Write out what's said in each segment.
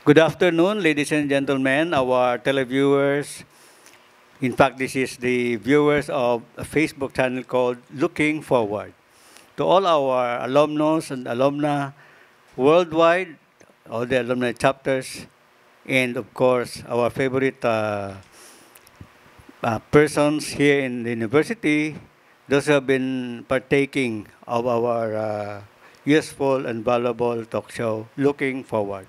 Good afternoon, ladies and gentlemen, our televiewers. In fact, this is the viewers of a Facebook channel called Looking Forward. To all our alumnus and alumna worldwide, all the alumni chapters, and of course, our favorite persons here in the university, those who have been partaking of our useful and valuable talk show, Looking Forward.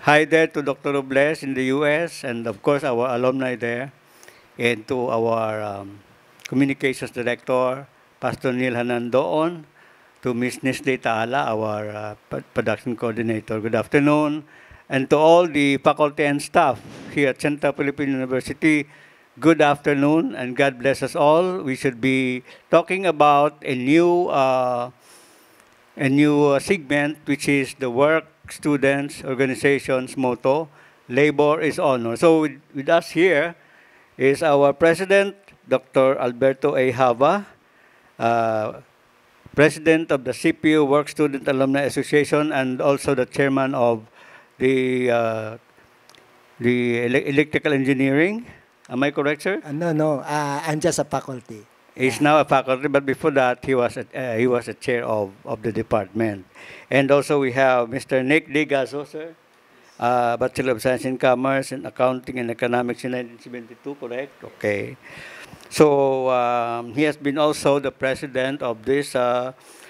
Hi there to Dr. Robles in the US, and of course our alumni there, and to our communications director, Pastor Neil Hanandoon, to Ms. Nestle Taala, our production coordinator. Good afternoon. And to all the faculty and staff here at Central Philippine University, good afternoon, and God bless us all. We should be talking about a new segment, which is the work students organization's motto, labor is honor. So with us here is our president, Dr. Alberto A. Hava, president of the CPU Work Student Alumni Association, and also the chairman of the electrical engineering. Am I correct, sir? No, I'm just a faculty. He's now a faculty, but before that, he was a chair of the department. And also we have Mr. Nick Digazo, sir, Bachelor of Science in Commerce and Accounting and Economics in 1972, correct? Okay. So he has been also the president of this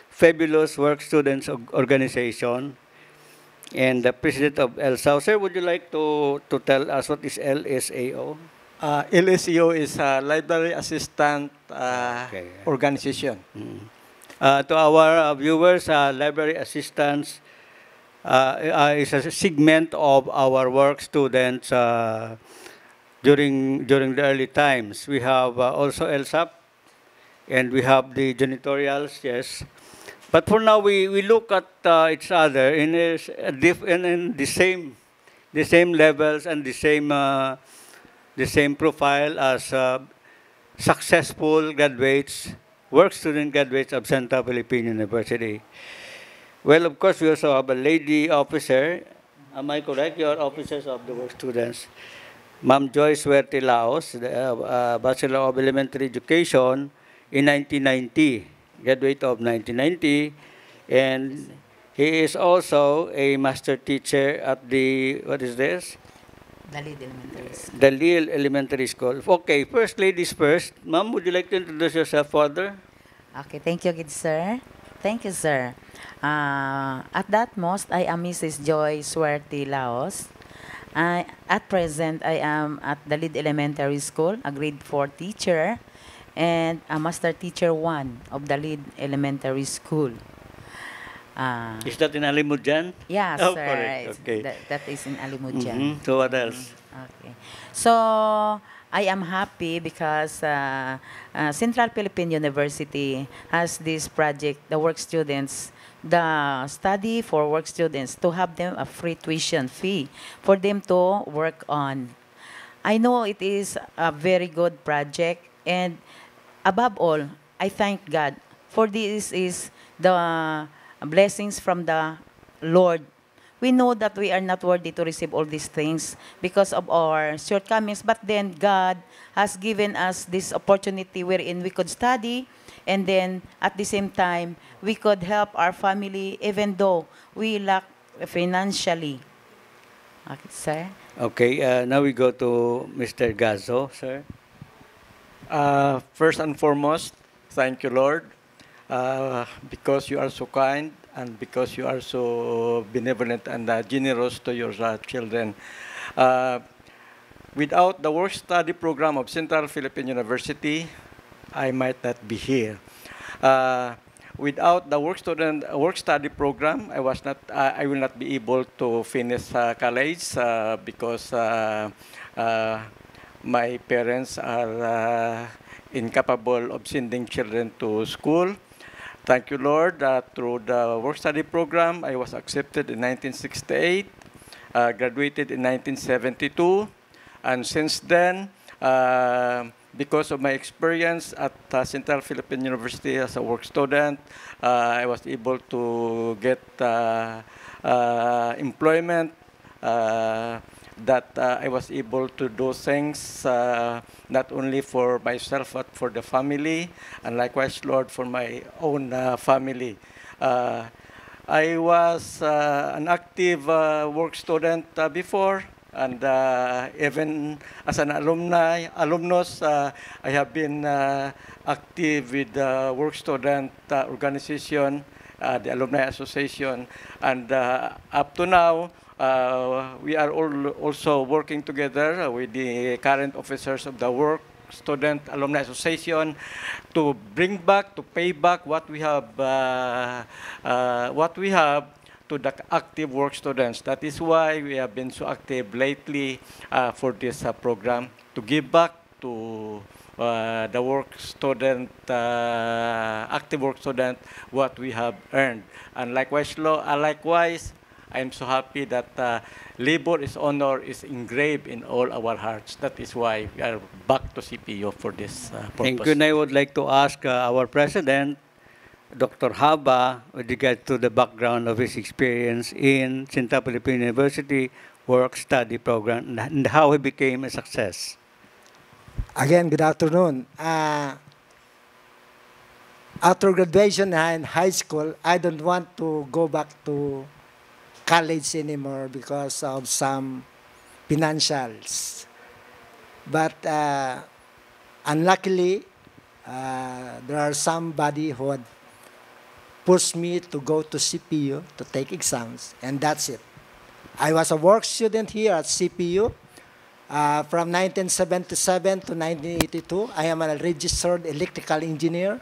fabulous work students organization and the president of LSAO. Sir, would you like to tell us what is LSAO? LSEO is a library assistant Okay. organization. To our viewers, library assistants is a segment of our work students during the early times. We have also LSAP, and we have the janitorials, yes. But for now, we look at each other in the same levels and the same profile as successful graduates, work student graduates of Central Philippine University. Well, of course, we also have a lady officer. Am I correct? You are officers of the work students. Ma'am Joyce Suerte Laos, the Bachelor of Elementary Education in 1990, graduate of 1990, and he is also a master teacher at the, what is this? Dalid Elementary School. The Lille Elementary School. Okay, first ladies first. Ma'am, would you like to introduce yourself further? Okay, thank you, good sir. Thank you, sir. At that most, I am Mrs. Joy Suerte Laos. At present, I am at the Lead Elementary School, a grade 4 teacher, and a master teacher 1 of the Lead Elementary School. Is that in Alimujan? Yeah, Oh, sir. correct. Okay. That is in Alimujan. So what else? Okay. So, I am happy because Central Philippine University has this project, the work students, the study for work students, to have them a free tuition fee for them to work on. I know it is a very good project, and above all, I thank God for this is the blessings from the Lord. We know that we are not worthy to receive all these things because of our shortcomings, but then God has given us this opportunity wherein we could study, and then at the same time, we could help our family even though we lack financially. Okay, sir? Okay, now we go to Mr. Gazo, sir. First and foremost, thank you, Lord, because you are so kind and because you are so benevolent and generous to your children. Without the work study program of Central Philippine University, I might not be here. Without the work study program, I will not be able to finish college because my parents are incapable of sending children to school. Thank you, Lord, that through the work study program, I was accepted in 1968, graduated in 1972, and since then, because of my experience at Central Philippine University as a work student, I was able to get employment that I was able to do things not only for myself but for the family, and likewise, Lord, for my own family. I was an active work student before, and even as an alumnus, I have been active with the work student organization, the Alumni Association, and up to now, we are all also working together with the current officers of the Work Student Alumni Association to bring back, to pay back what we have to the active work students. That is why we have been so active lately for this program, to give back to the work student, active work student, what we have earned. And likewise, I'm so happy that labor is honor is engraved in all our hearts. That is why we are back to CPO for this purpose. Thank you. And I would like to ask our president, Dr. Haba, with regard to the background of his experience in Sinta Philippine University work-study program and how he became a success. Again, good afternoon. After graduation in high school, I don't want to go back to college anymore because of some financials. But unluckily, there are somebody who had pushed me to go to CPU to take exams, and that's it. I was a work student here at CPU from 1977 to 1982. I am a registered electrical engineer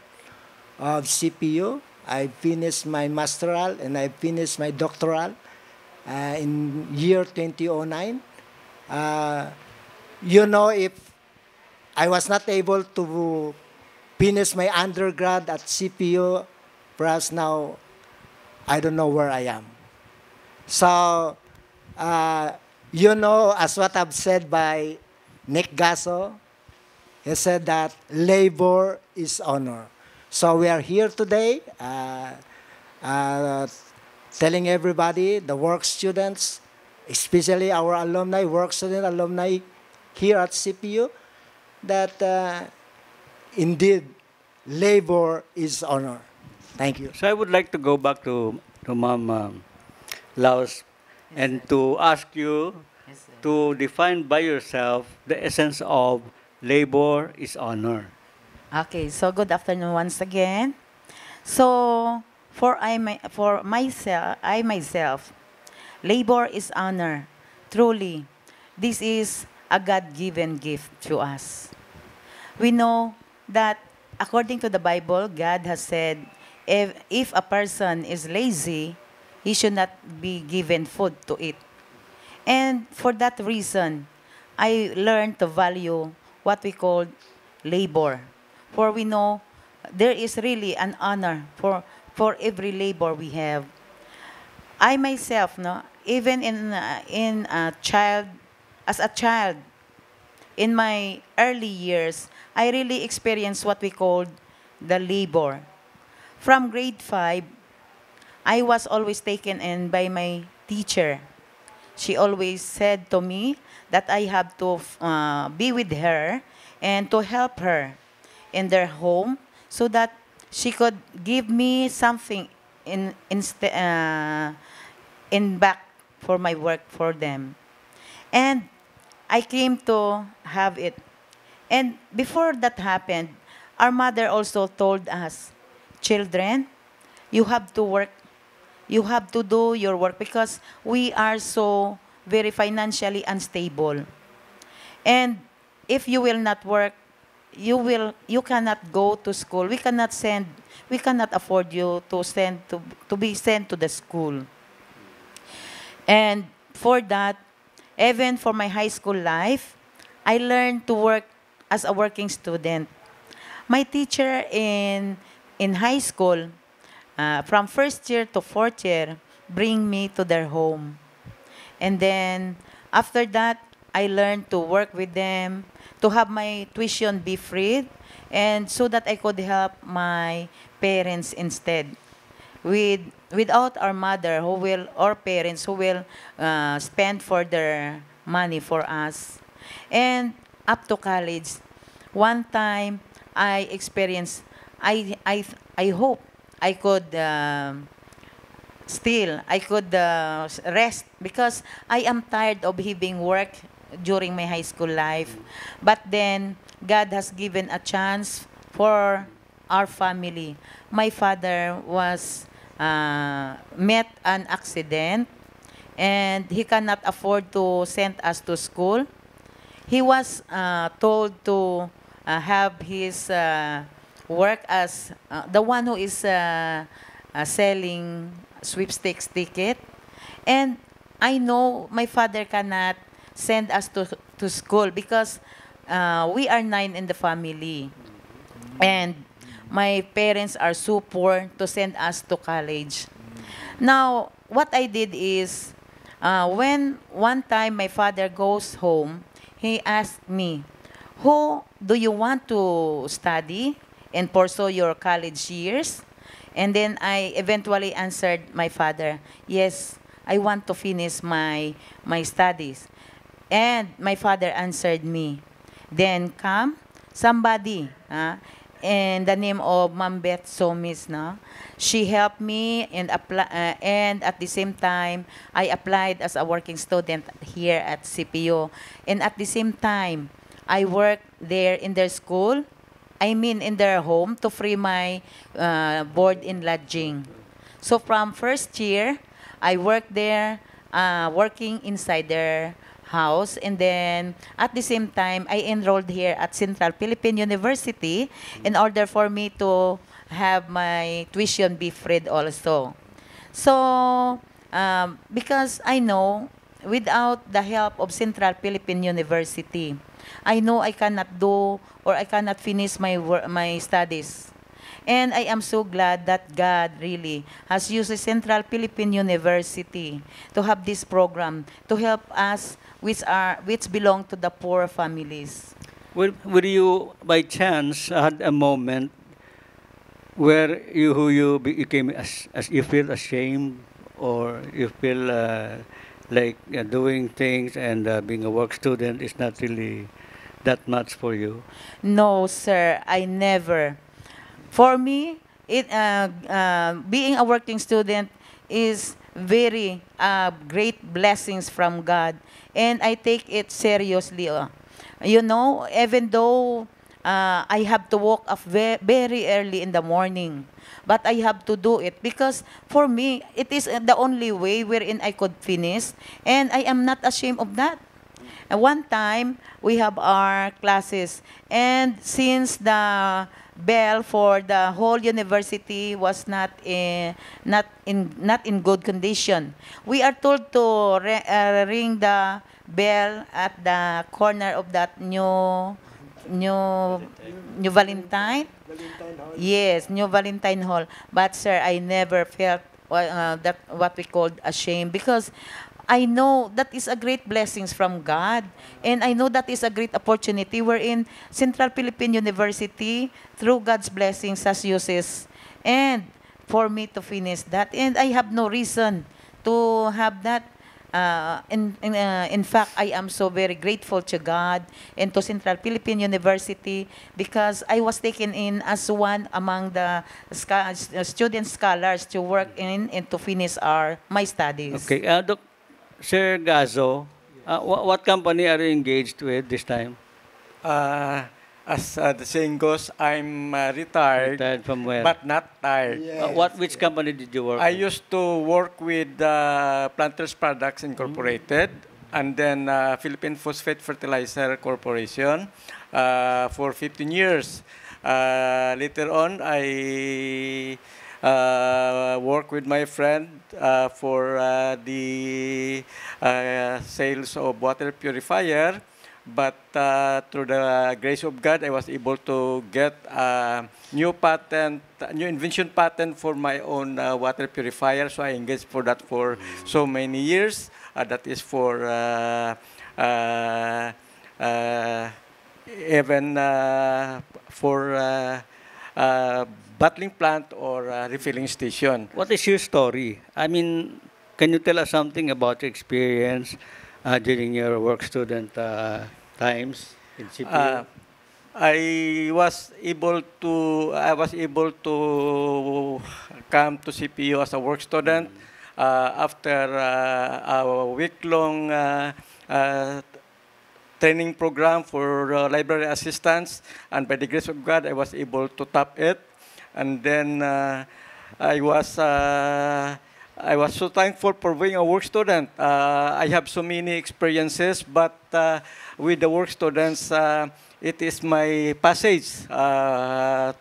of CPU. I finished my masteral and I finished my doctoral in year 2009. You know, if I was not able to finish my undergrad at CPU, perhaps now I don't know where I am. So, you know, as what I've said by Nick Gasso, he said that labor is honor. So we are here today telling everybody, the work students, especially our alumni, work student alumni here at CPU, that indeed labor is honor. Thank you. So I would like to go back to Ma'am Laos and to ask you to define by yourself the essence of labor is honor. Okay, so good afternoon once again. So for myself, labor is honor. Truly, this is a God-given gift to us. We know that according to the Bible, God has said, if a person is lazy, he should not be given food to eat. And for that reason, I learned to value what we call labor. For we know there is really an honor for every labor we have. I myself, no, even as a child, in my early years, I really experienced what we called the labor. From grade 5, I was always taken in by my teacher. She always said to me that I have to be with her and to help her in their home so that she could give me something in back for my work for them. And I came to have it. And before that happened, our mother also told us, children, you have to work. You have to do your work because we are so very financially unstable. And if you will not work, you cannot go to school. We cannot afford you to be sent to the school. And for that, even for my high school life, I learned to work as a working student. My teacher in high school, from first year to fourth year, bring me to their home. And then after that, I learned to work with them, to have my tuition be free, and so that I could help my parents instead with without our mother who will or parents who will spend for their money for us. And up to college, one time I experienced, I hope I could still I could rest because I am tired of having work during my high school life. But then God has given a chance for our family. My father was met an accident and he cannot afford to send us to school. He was told to have his work as the one who is selling sweepstakes ticket. And I know my father cannot send us to school because we are 9 in the family. And my parents are so poor to send us to college. Now, what I did is, when one time my father goes home, he asked me, who do you want to study and pursue your college years? And then I eventually answered my father, yes, I want to finish my studies. And my father answered me, then come somebody, in the name of Ma'am Beth Somis, no? She helped me and and at the same time, I applied as a working student here at CPU. And at the same time, I worked there in their school, I mean in their home to free my board and lodging. So from first year, I worked there, working inside their house, and then at the same time I enrolled here at Central Philippine University in order for me to have my tuition be freed also. So because I know without the help of Central Philippine University, I know I cannot do or I cannot finish my studies. And I am so glad that God really has used the Central Philippine University to have this program to help us which belong to the poor families. Will you, by chance, had a moment where you became as you feel ashamed or you feel like doing things and being a work student is not really that much for you? No, sir, I never. For me, being a working student is very great blessings from God, and I take it seriously. You know, even though I have to wake up very early in the morning, but I have to do it because for me, it is the only way wherein I could finish, and I am not ashamed of that. One time, we have our classes, and since the bell for the whole university was not in good condition, we are told to ring the bell at the corner of that new New Valentine. Yes, New Valentine Hall. But sir, I never felt that what we called ashamed because I know that is a great blessings from God. And I know that is a great opportunity wherein Central Philippine University, through God's blessings, has uses. And for me to finish that. And I have no reason to have that. In fact, I am so very grateful to God and to Central Philippine University because I was taken in as one among the student scholars to work in and to finish my studies. Okay, Sir Gazo, what company are you engaged with this time? As the saying goes, I'm retired, Retired from where? but not tired. Which company did you work I with? used to work with Planters Products Incorporated and then Philippine Phosphate Fertilizer Corporation for 15 years. Later on, I work with my friend for the sales of water purifier. But through the grace of God, I was able to get a new invention patent for my own water purifier. So I engaged for that for so many years. That is for even for bottling plant or refilling station. What is your story? I mean, can you tell us something about your experience during your work student times in CPU? I was able to come to CPU as a work student after a week-long training program for library assistants, and by the grace of God, I was able to top it. And then I was I was so thankful for being a work student. I have so many experiences, but with the work students, it is my passage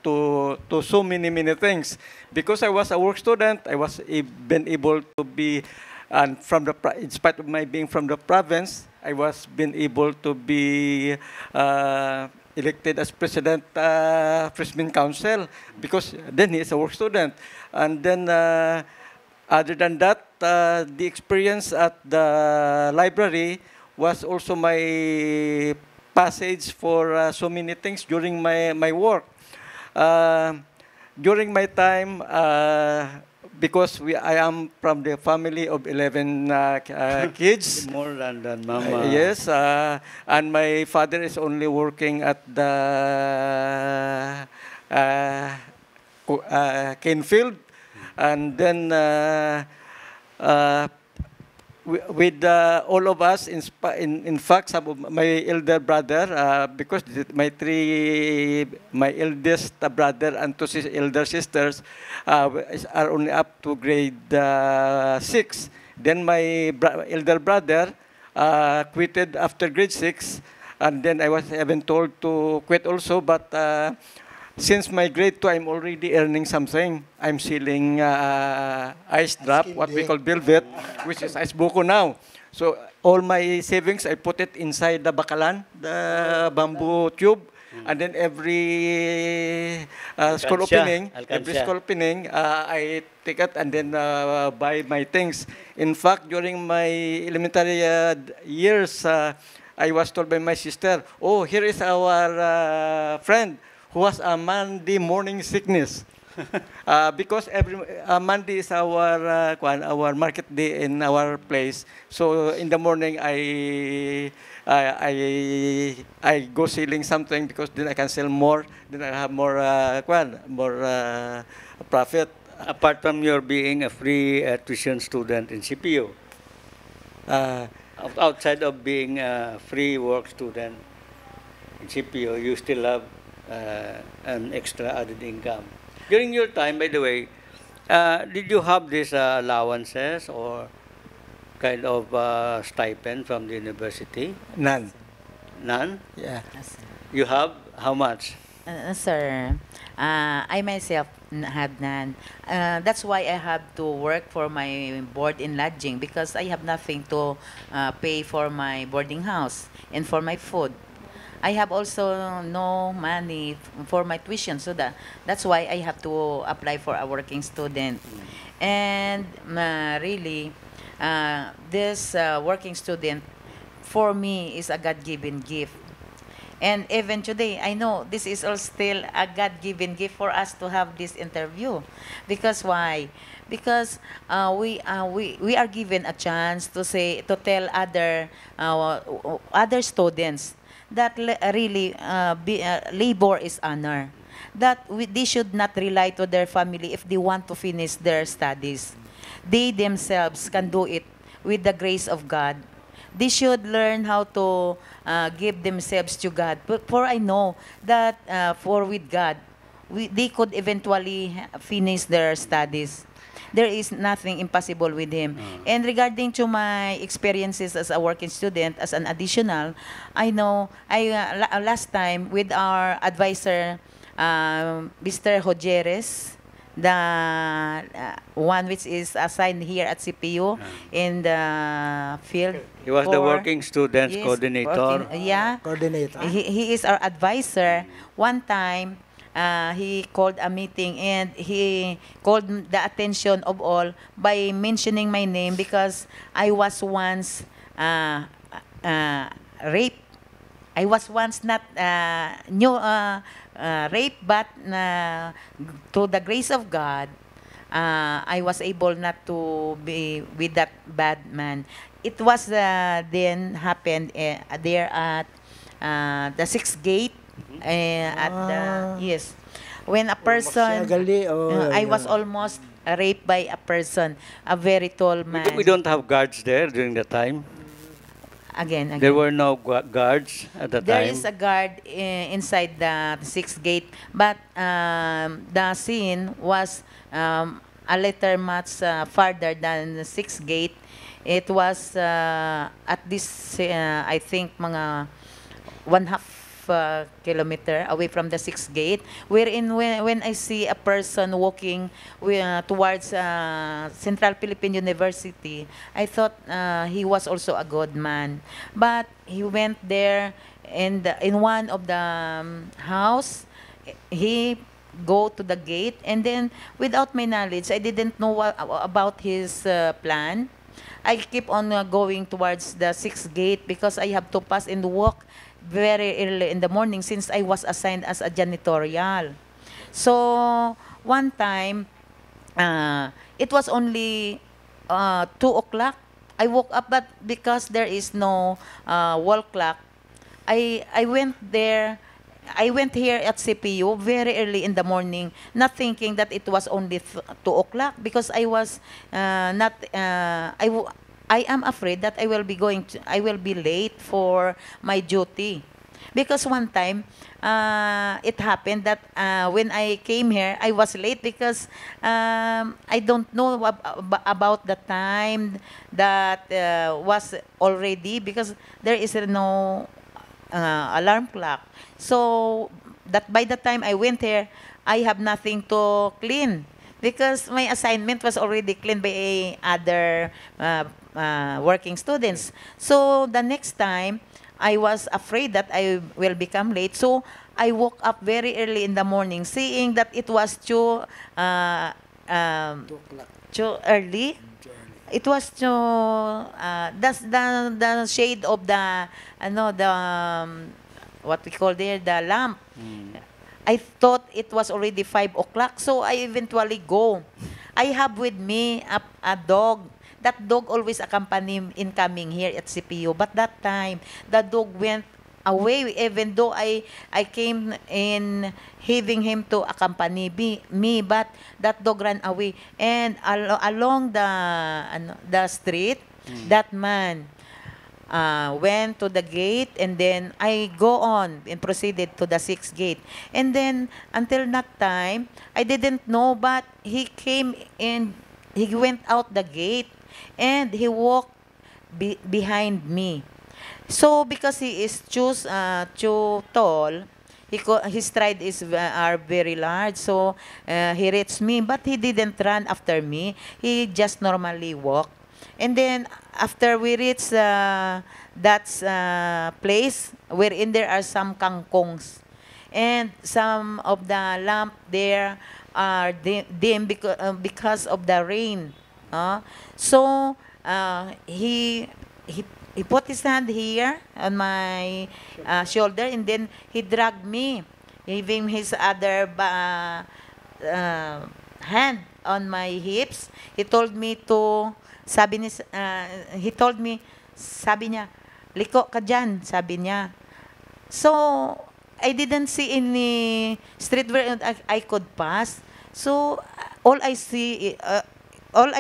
to so many things. Because I was a work student, I was been able to be, and from the in spite of my being from the province, I was been able to be elected as president freshman council, because then he is a work student. And then other than that, the experience at the library was also my passage for so many things during my work. During my time, because I am from the family of 11 kids. More than Mama. Yes, and my father is only working at the cane field. And then with all of us, in fact, some of my elder brother, because my eldest brother and two elder sisters are only up to grade 6. Then my elder brother quitted after grade 6, and then I was even told to quit also, but since my grade 2, I'm already earning something. I'm selling ice drop, what we call velvet, which is ice buko now. So all my savings, I put it inside the bakalan, the bamboo tube. And then every school opening, I take it and then buy my things. In fact, during my elementary years, I was told by my sister, oh, here is our friend who has a Monday morning sickness. Because every Monday is our market day in our place. So in the morning, I go selling something, because then I can sell more. Then I have more profit. Apart from your being a free tuition student in CPU, outside of being a free work student in CPU, you still have an extra added income. During your time, by the way, did you have these allowances or kind of stipend from the university? None. None? Yeah. You have how much? Sir, I myself had none. That's why I have to work for my board and lodging, because I have nothing to pay for my boarding house and for my food. I have also no money for my tuition, so that's why I have to apply for a working student. And really, this working student, for me, is a God-given gift. And even today, I know this is all still a God-given gift for us to have this interview. Because why? Because we are given a chance to tell other students that really labor is honor. That they should not rely to their family if they want to finish their studies. They themselves can do it with the grace of God. They should learn how to give themselves to God. But for I know that for with God, they could eventually finish their studies. There is nothing impossible with him. And regarding to my experiences as a working student, as an additional, I know last time with our advisor, Mr. Hojeres, the one which is assigned here at CPU in the field. He was the working students coordinator. Coordinator. He is our advisor. One time, he called a meeting and he called the attention of all by mentioning my name, because I was once raped I was once not raped, but to the grace of God, I was able not to be with that bad man. It was then happened there at the sixth gate. At the yes, when a person, I was almost raped by a person, a very tall man. We don't have guards there during the time. Again. There were no guards at the There time. is a guard inside the sixth gate, but the scene was a little much farther than the sixth gate. It was at this, I think, mga 1/2 kilometer away from the sixth gate, wherein when I see a person walking towards Central Philippine University, I thought he was also a good man. But he went there, and in one of the house, he go to the gate, and then without my knowledge, I didn't know about his plan. I keep on going towards the sixth gate because I have to pass and walk very early in the morning since I was assigned as a janitorial. So one time, it was only 2 o'clock. I woke up, but because there is no wall clock, I went there. I went here at CPU very early in the morning, not thinking that it was only 2 o'clock, because I was not. I am afraid that I will be late for my duty, because one time it happened that when I came here, I was late because I don't know about the time that was already, because there is no alarm clock. So that by the time I went here, I have nothing to clean because my assignment was already cleaned by other working students. So the next time, I was afraid that I will become late. So I woke up very early in the morning, seeing that it was too early. It was the shade of the what we call there, the lamp. I thought it was already 5 o'clock, so I eventually go. I have with me a dog. That dog always accompany me in coming here at CPU. But that time, the dog went away, even though I came in having him to accompany me, but that dog ran away. And along the street, that man went to the gate, and then I go on and proceeded to the sixth gate. And then until that time, I didn't know, but he came in, he went out the gate, and he walked behind me. So because he is too tall, his stride are very large, so he reached me, but he didn't run after me. He just normally walked. And then after we reach that place wherein there are some kangkongs, and some of the lamp there are dim because of the rain. So he put his hand here on my shoulder, and then he dragged me, giving his other hand on my hips. He told me, sabi niya, liko ka dyan, sabi niya. So, I didn't see any street where I could pass. So, all I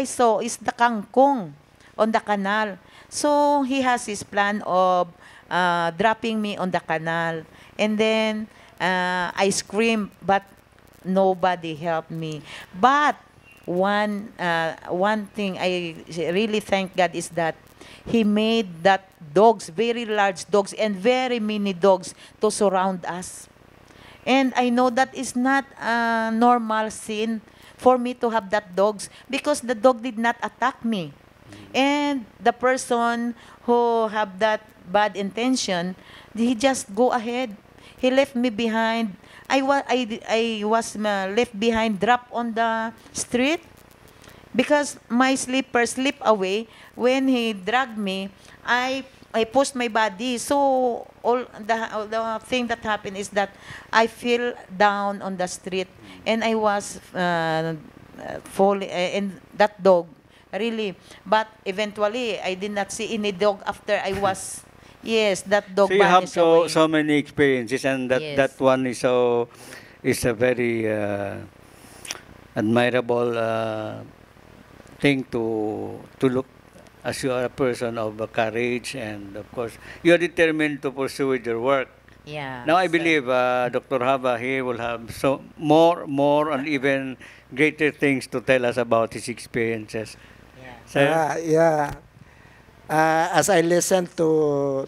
saw is the kangkong on the canal. So, he has his plan of dropping me on the canal. And then, I screamed, but nobody helped me. But, one thing I really thank God is that He made that dogs, very large dogs, and very many dogs to surround us. And I know that is not a normal scene for me to have that dogs, because the dog did not attack me. And the person who have that bad intention, he just go ahead. He left me behind. I was left behind, dropped on the street. because my slipper slipped away when he dragged me. I pushed my body. So all the thing that happened is that I fell down on the street, and I was falling, and that dog really. But eventually, I did not see any dog after I was. Yes, that dog So you have vanished away. so many experiences, and that Yes. one is a very admirable thing to look, as you are a person of courage, and of course you are determined to pursue with your work. Yeah. Now I So, believe Dr. Hava here will have so more and even greater things to tell us about his experiences. yeah. Sir? Yeah. As I listened to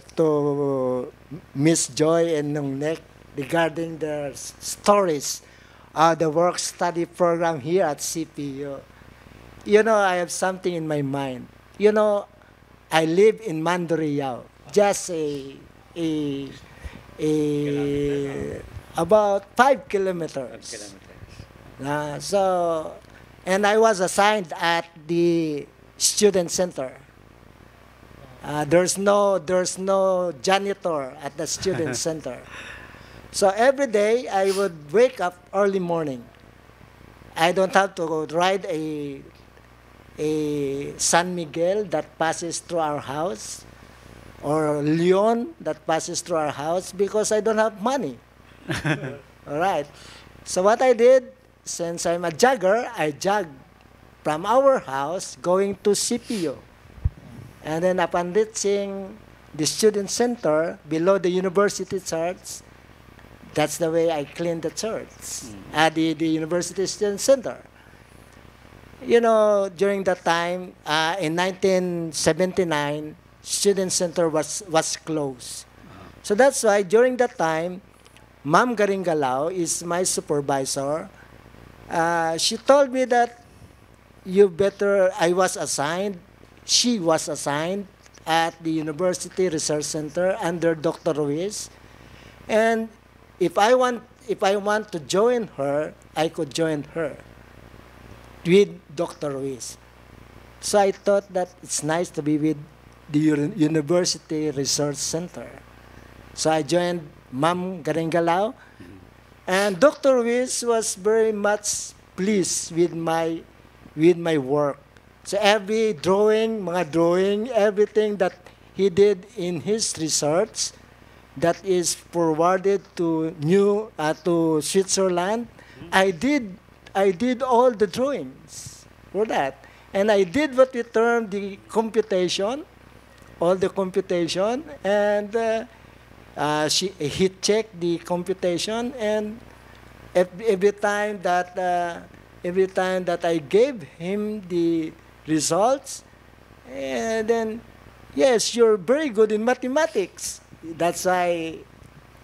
Miss Joy and Nung Nek regarding their stories, the work study program here at CPU, I have something in my mind. I live in Mandurriao, just a, about 5 kilometers. And I was assigned at the student center. There's no janitor at the student center. So every day I would wake up early morning. I don't have to ride a San Miguel that passes through our house, or Leon that passes through our house, because I don't have money. All right. So what I did, since I'm a jogger, I jogged from our house going to CPU. And then upon reaching the student center below the university church, that's the way I cleaned the church, the university student center. During that time, in 1979, student center was closed. So that's why during that time, Ma'am Garingalao is my supervisor. She told me that she was assigned at the University Research Center under Dr. Ruiz. And if I want to join her, I could join her with Dr. Ruiz. So I thought that it's nice to be with the University Research Center. So I joined Ma'am Garingalao, and Dr. Ruiz was very much pleased with my work. So every mga drawing, everything that he did in his research, that is forwarded to Switzerland, I did all the drawings for that. And I did what we term the computation, all the computation, and he checked the computation, and every time that I gave him the results, and then, yes, you're very good in mathematics. That's why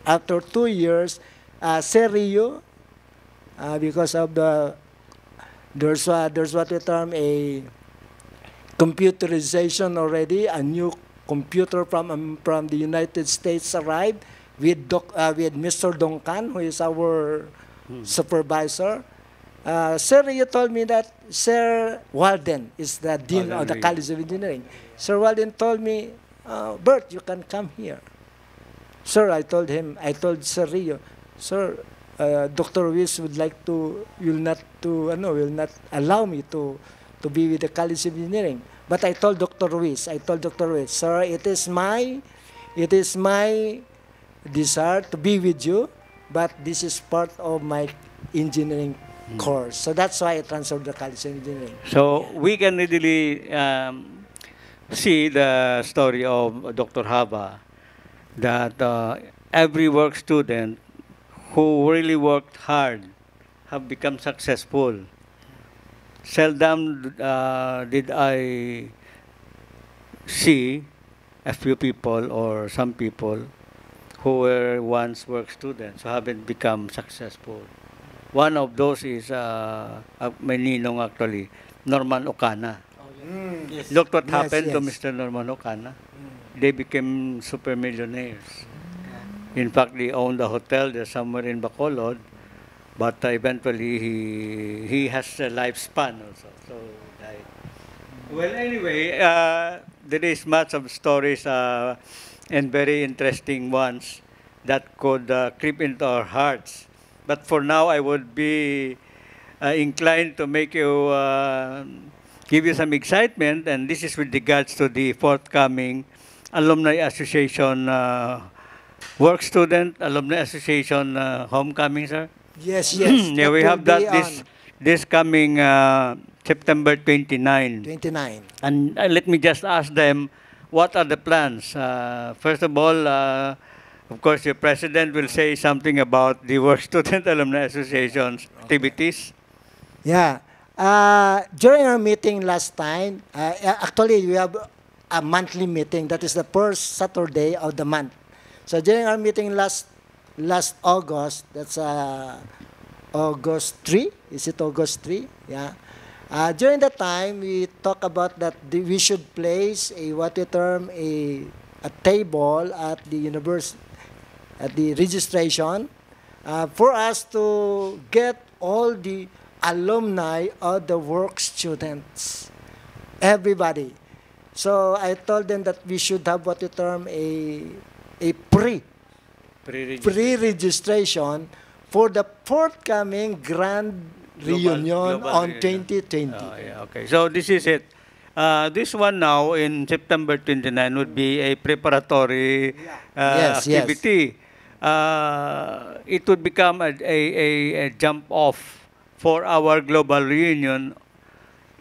after 2 years, Serio, because of there's what we term a computerization already. A new computer from the United States arrived with Mr. Donkan, who is our supervisor. Sir, you told me that Sir Walden is the dean of the College of Engineering. Sir Walden told me, Bert, you can come here. Sir, I told Sir Rio, Sir, Dr. Ruiz will not allow me to be with the College of Engineering. But I told Dr. Ruiz, Sir, it is my desire to be with you, but this is part of my engineering course. So that's why I transferred to the College of Engineering. So we can readily see the story of Dr. Hava, that every work student who really worked hard have become successful. Seldom did I see a few people or some people who were once work students who haven't become successful. One of those is my ninong actually, Norman Ocana. Yes. Look what Yes, happened to yes. Mr. Norman Ocana. They became super millionaires. In fact, they owned a hotel there somewhere in Bacolod, but eventually he has a lifespan also. So Right. Well, anyway, there is much of stories and very interesting ones that could creep into our hearts. But for now, I would be inclined to make you give you some excitement, and this is with regards to the forthcoming Alumni Association Work Student Alumni Association Homecoming, sir. Yes, yes. Yeah, that we will have that be on this coming September 29. 29. And let me just ask them, what are the plans? First of all, of course, the president will say something about the Work Student Alumni Association's activities. Yeah. During our meeting last time, actually we have a monthly meeting. That is the first Saturday of the month. So during our meeting last August, that's August 3. Is it August 3? Yeah. During that time, we talk about that we should place what we term a table at the university, at the registration, for us to get all the alumni of the work students, everybody. So I told them that we should have what we term a pre-registration for the forthcoming grand reunion global on reunion. 2020. Yeah, okay. So this is it. This one now in September 29 would be a preparatory Yes, yes. activity. It would become a jump off for our global reunion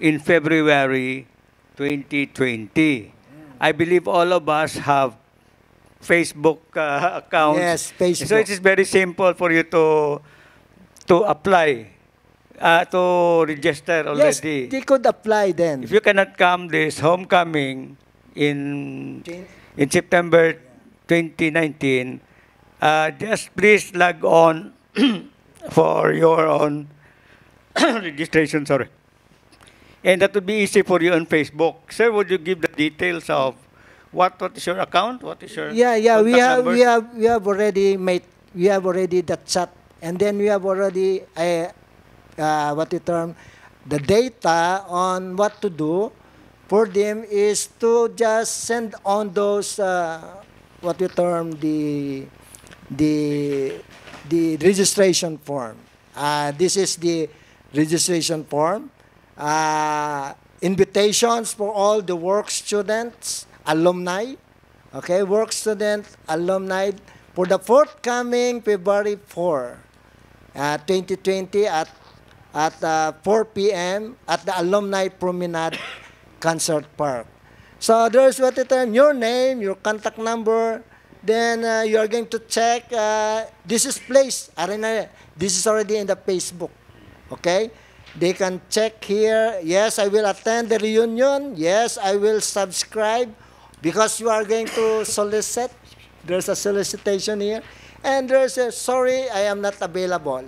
in February 2020. I believe all of us have Facebook accounts. Yes, Facebook. So it is very simple for you to apply, to register Yes, already. they could apply then. If you cannot come this homecoming in September 2019, just please log on for your own registration, sorry. And that would be easy for you on Facebook. Sir, would you give the details of what is your account? What is your Yeah, contact number? we have already made, we have already the chat, and then we have already what we term the data on what to do for them is to just send on those what we term the registration form. This is the registration form. Invitations for all the work students, alumni, okay, work student, alumni, for the forthcoming February 4, 2020 at 4 p.m. at the Alumni Promenade Concert Park. So there's what it your name, your contact number, then you are going to check, this is placed, this is already in the Facebook, okay? They can check here, yes, I will attend the reunion, yes, I will subscribe, because you are going to solicit, there's a solicitation here, and there's a, sorry, I am not available,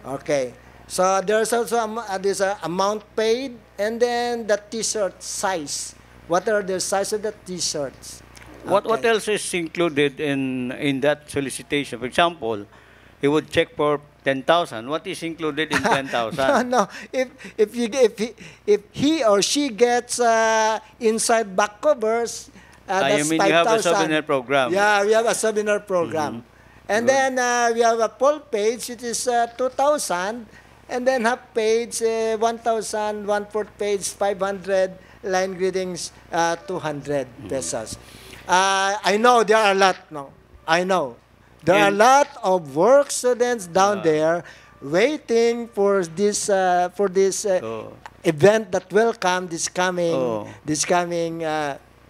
okay. So there's also this amount paid, and then the t-shirt size. What are the size of the t-shirts? What else is included in that solicitation? For example, he would check for 10,000. What is included in 10,000? No, if he or she gets inside back covers, that's you mean 5,000. you have a souvenir program? Yeah, we have a souvenir program. And Good. then we have a full page, it is 2,000. And then half page, 1,000, one-fourth page, 500, line greetings, 200 pesos. I know there are a lot, no? I know. There are a lot of work students down there waiting for this event that will come this coming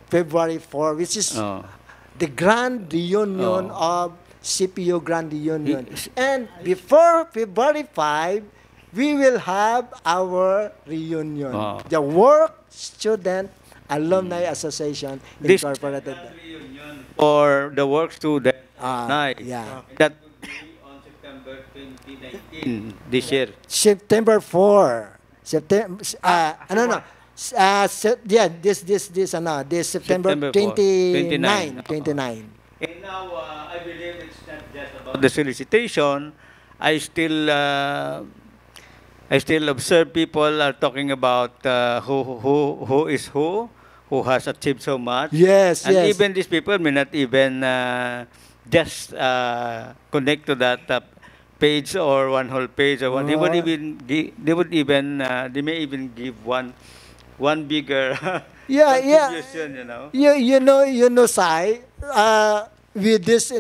February 4, which is the grand reunion of CPU Grand Reunion. And before February 5, we will have our reunion. The Work Student Alumni Association This Incorporated. reunion for the work student night. Yeah. That would be on September 2019 this year. September 4. September, no. Yeah, this September September 4, 29. 29. 29. And now, I believe it's not just about the solicitation. I still I still observe people are talking about who is who has achieved so much. Yes, And yes. even these people may not even just connect to that page or one whole page or one. They would even they may even give one bigger Yeah, yeah. contribution, you know. You know, Sai, with this,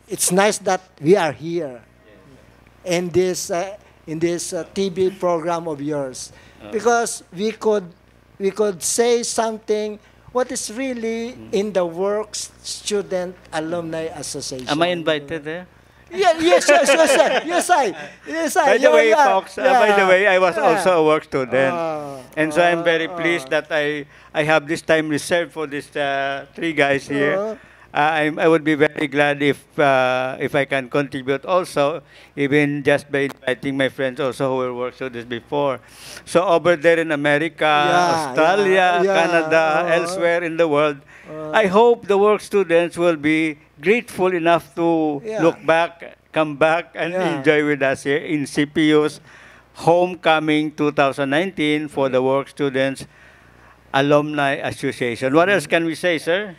it's nice that we are here in this TV program of yours, because we could say something what is really in the Works Student Alumni Association. Am I invited there? Yeah, yes, yes, yes, yes, yes, I. By the way, yeah, folks, by the way, I was also a work student. Ah, And so I'm very pleased that I have this time reserved for these three guys here. I would be very glad if I can contribute also, even just by inviting my friends also who were work students before. So over there in America, Australia, Canada, elsewhere in the world, I hope the work students will be grateful enough to look back, come back, and enjoy with us here in CPU's Homecoming 2019 for the Work Students Alumni Association. What else can we say, sir?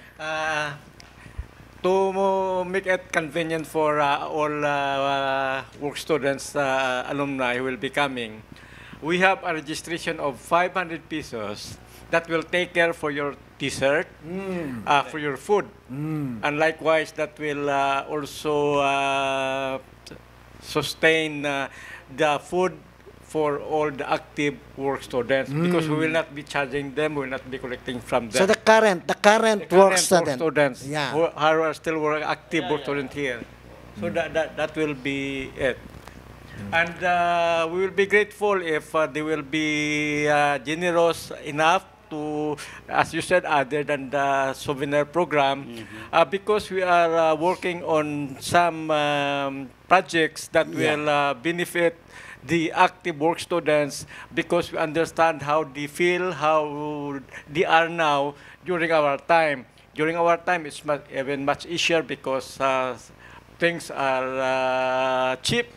To make it convenient for all work students, alumni who will be coming, we have a registration of 500 pesos that will take care for your t-shirt, for your food. And likewise, that will also sustain the food for all the active work students, because we will not be charging them, we will not be collecting from them. So the current work student. students Yeah. who are still active work students here. So that will be it. And we will be grateful if they will be generous enough to, as you said, other than the souvenir program, because we are working on some projects that will benefit the active work students, because we understand how they feel, how they are now during our time. During our time, it's even much easier because things are cheap.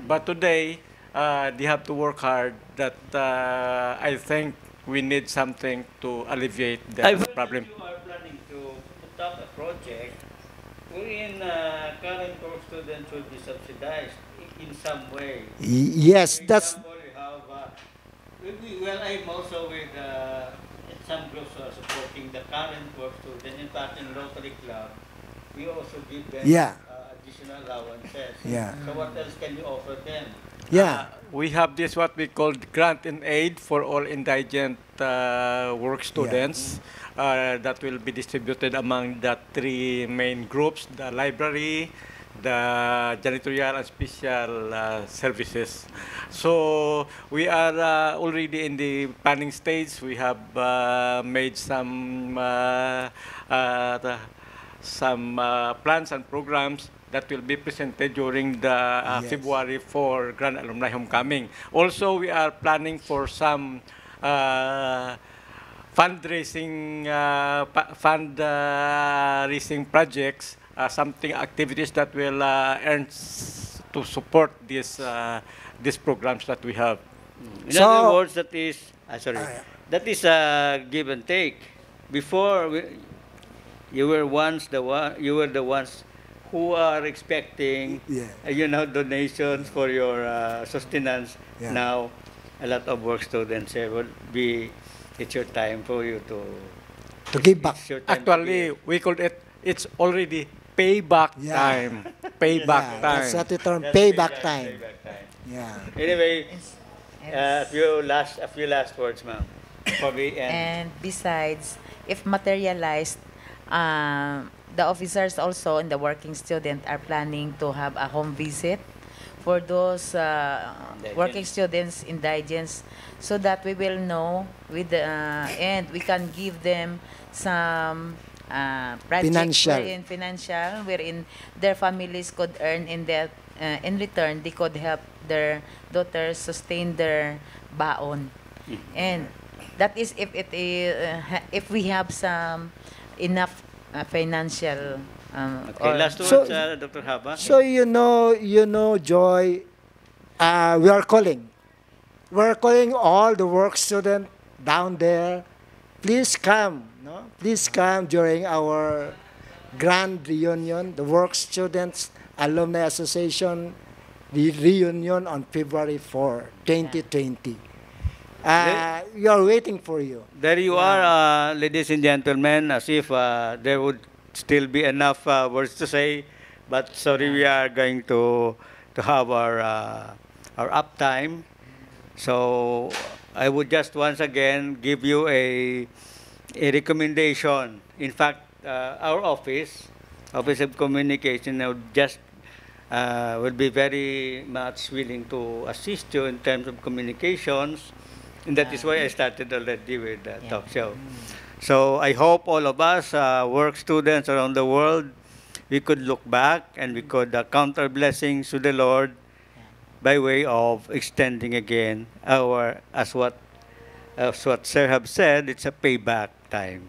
But today, they have to work hard. That I think we need something to alleviate the problem. You are planning to put up a project wherein current work students will be subsidized in some way. Yes, For that's example, we have, well, I'm also with some groups who are supporting the current work student. In fact, in Rotary Club, we also give them additional allowances. Yeah. So what else can you offer them? We have this what we call grant and aid for all indigent work students that will be distributed among the three main groups: the library, the janitorial and special services. So we are already in the planning stage. We have made some plans and programs that will be presented during the February for Grand Alumni Homecoming. Also, we are planning for some fundraising projects, something activities that will earn to support these programs that we have. In other words, that is that is a give and take. Before you were the ones who are expecting donations for your sustenance. Now a lot of work students will be, it's your time for you to give back. Actually, we call it's already payback time. Payback time. That's what the term payback time. Yeah. Anyway, a few last words, ma'am. And besides, if materialized, the officers also and the working student are planning to have a home visit for those working students, indigents, so that we will know with the and we can give them some projects financial wherein their families could earn in return they could help their daughters sustain their baon. And that is if we have some enough financial last words, Dr. Haba. So you know, Joy, we are calling we're calling all the work students down there. Please come, no? Please come during our grand reunion, the Work Students Alumni Association reunion on February 4, 2020. We are waiting for you. There you are, ladies and gentlemen, as if there would still be enough words to say, but sorry, we are going to have our uptime. So I would just once again give you a recommendation. In fact, our Office of Communication, will be very much willing to assist you in terms of communications. And that is why I started already with the talk show. So I hope all of us, work students around the world, we could look back and we could count our blessings to the Lord by way of extending again as what Sir have said, it's a payback time.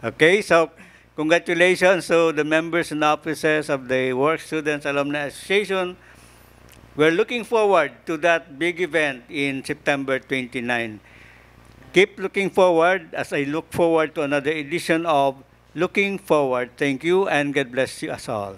Okay, so congratulations to the members and officers of the Work Students Alumni Association. We're looking forward to that big event in September 29. Keep looking forward as I look forward to another edition of Looking Forward. Thank you and God bless you us all.